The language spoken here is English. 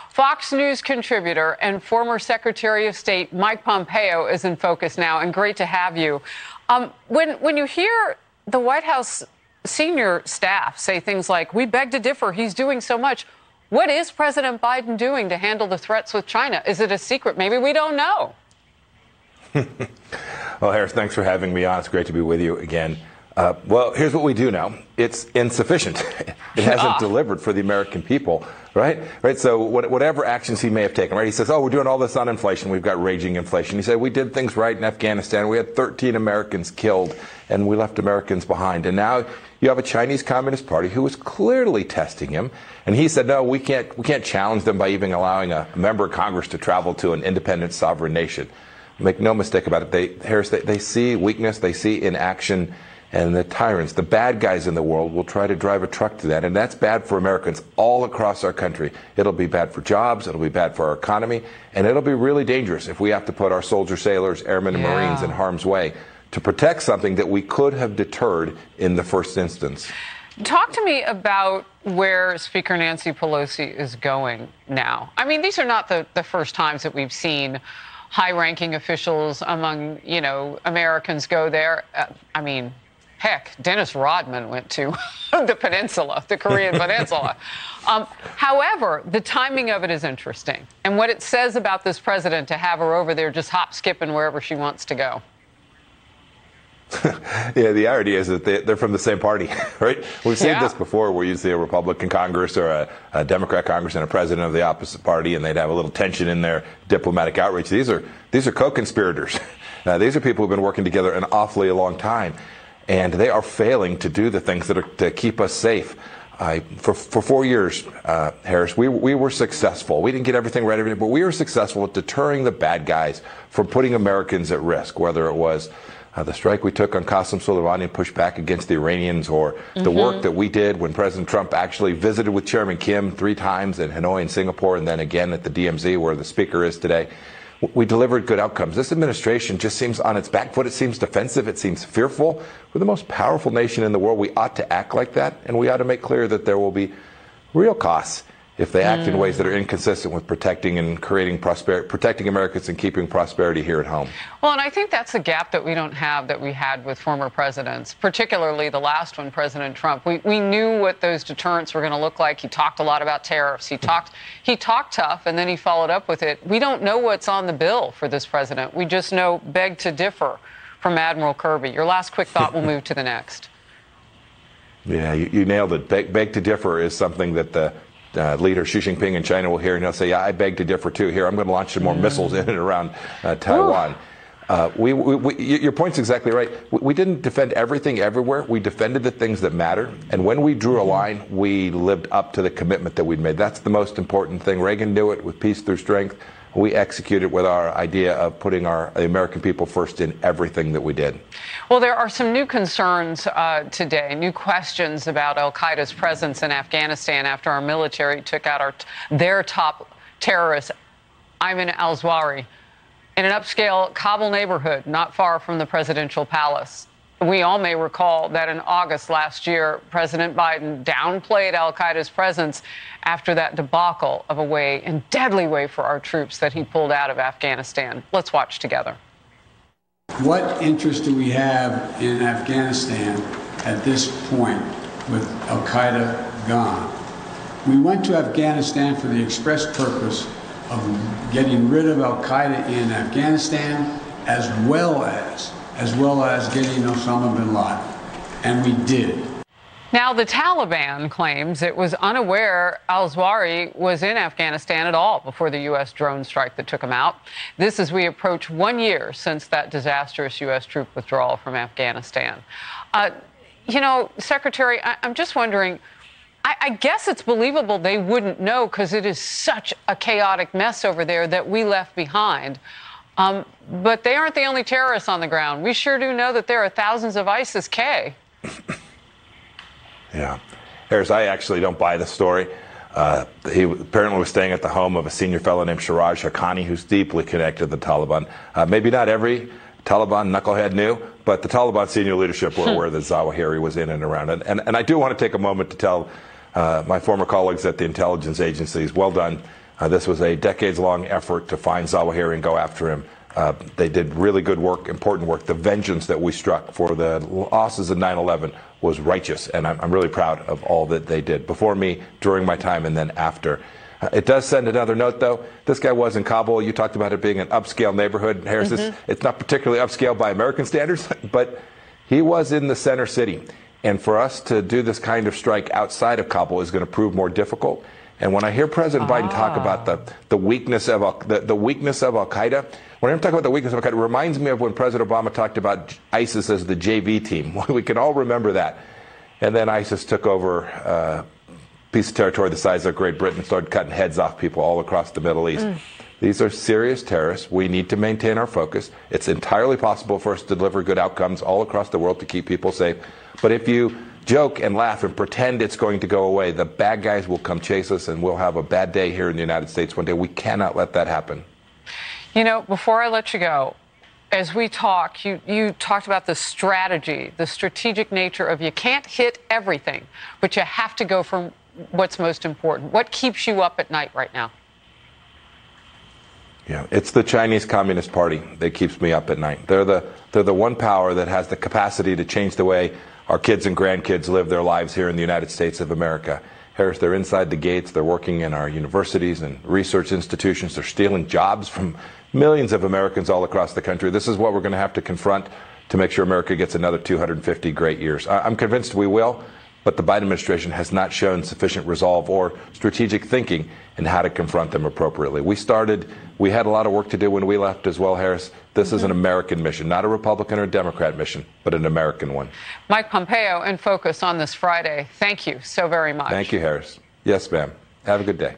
Fox News contributor and former Secretary of State Mike Pompeo is in focus now, and great to have you. When you hear the White House senior staff say things like, "We beg to differ, he's doing so much," what is President Biden doing to handle the threats with China? Is it a secret? Maybe we don't know. Well, Harris, thanks for having me on. It's great to be with you again. Well, here's what we do know. It's insufficient. It hasn't delivered for the American people, right? So whatever actions he may have taken, right? He says, oh, we're doing all this on inflation. We've got raging inflation. He said, we did things right in Afghanistan. We had 13 Americans killed, and we left Americans behind. And now you have a Chinese Communist Party who is clearly testing him. And he said, no, we can't challenge them by even allowing a member of Congress to travel to an independent sovereign nation. Make no mistake about it. Harris, they see weakness. They see inaction. And the tyrants, the bad guys in the world, will try to drive a truck to that. And that's bad for Americans all across our country. It'll be bad for jobs. It'll be bad for our economy. And it'll be really dangerous if we have to put our soldiers, sailors, airmen, and Marines in harm's way to protect something that we could have deterred in the first instance. Talk to me about where Speaker Nancy Pelosi is going now. I mean, these are not the first times that we've seen high-ranking officials among, Americans go there. Heck, Dennis Rodman went to the peninsula, the Korean peninsula. However, the timing of it is interesting. And what it says about this president to have her over there just hop-skipping wherever she wants to go. Yeah, the irony is that they're from the same party, right? We've seen this before where you see a Republican Congress or a Democrat Congress and a president of the opposite party, and they'd have a little tension in their diplomatic outreach. These are co-conspirators. These are people who've been working together an awfully long time. And they are failing to do the things that are to keep us safe. For 4 years, Harris, we were successful. We didn't get everything right, but we were successful at deterring the bad guys from putting Americans at risk, whether it was the strike we took on Qasem Soleimani and pushed back against the Iranians, or the work that we did when President Trump actually visited with Chairman Kim 3 times in Hanoi and Singapore, and then again at the DMZ where the speaker is today. We delivered good outcomes. This administration just seems on its back foot. It seems defensive. It seems fearful. We're the most powerful nation in the world. We ought to act like that, and we ought to make clear that there will be real costs if they act in ways that are inconsistent with protecting and creating prosperity, protecting Americans and keeping prosperity here at home. Well, and I think that's a gap that we don't have that we had with former presidents, particularly the last one, President Trump. We knew what those deterrents were going to look like. He talked a lot about tariffs. He talked tough, and then he followed up with it. We don't know what's on the bill for this president. We just know beg to differ from Admiral Kirby. Your last quick thought, we'll move to the next. Yeah, you nailed it. Beg to differ is something that the leader Xi Jinping in China will hear, and he'll say, yeah, I beg to differ too. Here, I'm going to launch some more missiles in and around Taiwan. Your point's exactly right. We didn't defend everything everywhere. We defended the things that matter. And when we drew a line, we lived up to the commitment that we'd made. That's the most important thing. Reagan knew it with peace through strength. We executed with our idea of putting the American people first in everything that we did. Well, there are some new concerns today, new questions about al-Qaeda's presence in Afghanistan after our military took out their top terrorist, Ayman al-Zawahiri, in an upscale Kabul neighborhood not far from the presidential palace. We all may recall that in August last year, President Biden downplayed al-Qaeda's presence after that debacle of a way and deadly way for our troops that he pulled out of Afghanistan. Let's watch together. What interest do we have in Afghanistan at this point with al-Qaeda gone? We went to Afghanistan for the express purpose of getting rid of al-Qaeda in Afghanistan, as well as getting Osama bin Laden. And we did. Now, the Taliban claims it was unaware al-Zawahiri was in Afghanistan at all before the U.S. drone strike that took him out. This as we approach 1 year since that disastrous U.S. troop withdrawal from Afghanistan. Secretary, I'm just wondering, I guess it's believable they wouldn't know because it is such a chaotic mess over there that we left behind. But they aren't the only terrorists on the ground. We sure do know that there are thousands of ISIS-K. Yeah. Harris, I actually don't buy the story. He apparently was staying at the home of a senior fellow named Siraj Haqqani, who's deeply connected to the Taliban. Maybe not every Taliban knucklehead knew, but the Taliban senior leadership were aware that Zawahiri was in and around it. And I do want to take a moment to tell my former colleagues at the intelligence agencies, well done This was a decades-long effort to find Zawahiri and go after him. They did really good work, important work. The vengeance that we struck for the losses of 9/11 was righteous, and I'm really proud of all that they did, before me, during my time, and then after. It does send another note, though. This guy was in Kabul. You talked about it being an upscale neighborhood. Harris, it's not particularly upscale by American standards, but he was in the center city. And for us to do this kind of strike outside of Kabul is going to prove more difficult. And when I hear President Biden talk about the weakness of the weakness of Al-Qaeda, when I hear him talk about the weakness of Al-Qaeda, it reminds me of when President Obama talked about ISIS as the JV team. We can all remember that. And then ISIS took over a piece of territory the size of Great Britain and started cutting heads off people all across the Middle East. These are serious terrorists. We need to maintain our focus. It's entirely possible for us to deliver good outcomes all across the world to keep people safe. But if you joke and laugh and pretend it's going to go away, the bad guys will come chase us, and we'll have a bad day here in the United States one day. We cannot let that happen. You know, before I let you go, as we talk, you talked about the strategy, the strategic nature of you can't hit everything, but you have to go for what's most important. What keeps you up at night right now? Yeah, it's the Chinese Communist Party that keeps me up at night. They're the one power that has the capacity to change the way our kids and grandkids live their lives here in the United States of America. Harris, they're inside the gates. They're working in our universities and research institutions. They're stealing jobs from millions of Americans all across the country. This is what we're going to have to confront to make sure America gets another 250 great years. I'm convinced we will, but the Biden administration has not shown sufficient resolve or strategic thinking in how to confront them appropriately. We had a lot of work to do when we left as well, Harris. This is an American mission, not a Republican or Democrat mission, but an American one. Mike Pompeo in focus on this Friday. Thank you so very much. Thank you, Harris. Yes, ma'am. Have a good day.